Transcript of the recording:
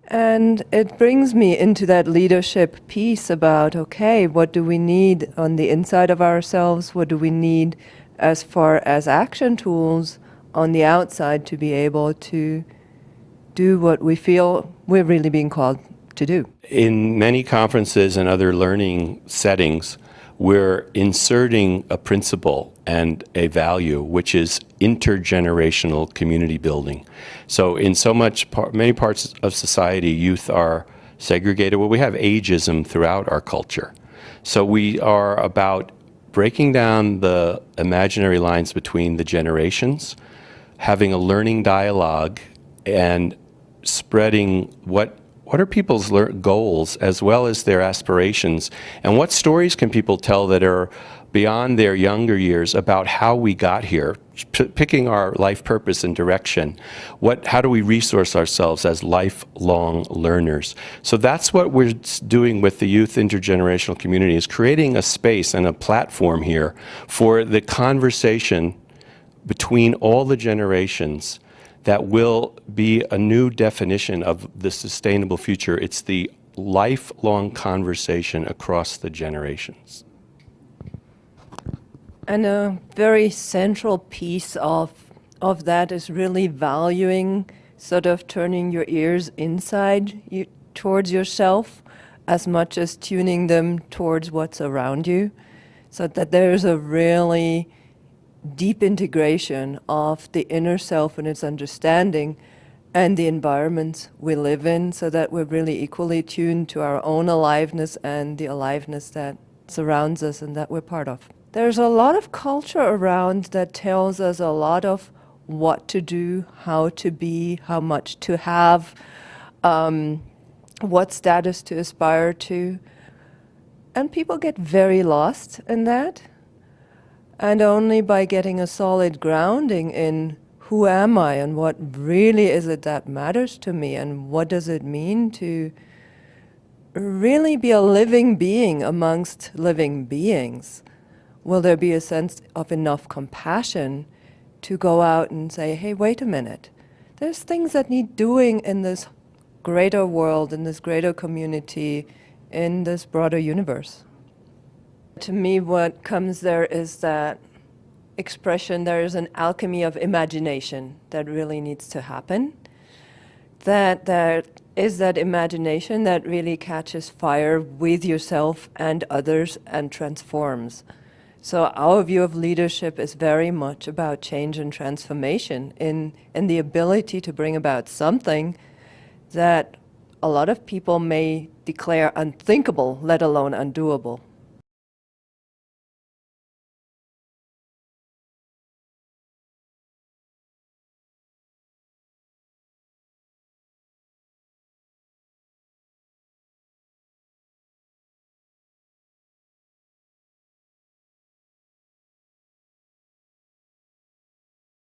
And it brings me into that leadership piece about, okay, what do we need on the inside of ourselves? What do we need as far as action tools on the outside to be able to do what we feel we're really being called to do? In many conferences and other learning settings, we're inserting a principle and a value, which is intergenerational community building. So in many parts of society, youth are segregated. Well, we have ageism throughout our culture. So we are about breaking down the imaginary lines between the generations, having a learning dialogue, and spreading what are people's goals as well as their aspirations, and what stories can people tell that are beyond their younger years about how we got here, picking our life purpose and direction. How do we resource ourselves as lifelong learners? So that's what we're doing with the Youth Intergenerational Community, is creating a space and a platform here for the conversation between all the generations that will be a new definition of the sustainable future. It's the lifelong conversation across the generations. And a very central piece of that is really valuing, sort of turning your ears inside towards yourself as much as tuning them towards what's around you, so that there's a really deep integration of the inner self and its understanding and the environments we live in, so that we're really equally tuned to our own aliveness and the aliveness that surrounds us and that we're part of. There's a lot of culture around that tells us a lot of what to do, how to be, how much to have, what status to aspire to. And people get very lost in that. And only by getting a solid grounding in who am I and what really is it that matters to me, and what does it mean to really be a living being amongst living beings, will there be a sense of enough compassion to go out and say, hey, wait a minute, there's things that need doing in this greater world, in this greater community, in this broader universe. To me, what comes there is that expression, there is an alchemy of imagination that really needs to happen. That there is that imagination that really catches fire with yourself and others and transforms. So our view of leadership is very much about change and transformation in the ability to bring about something that a lot of people may declare unthinkable, let alone undoable.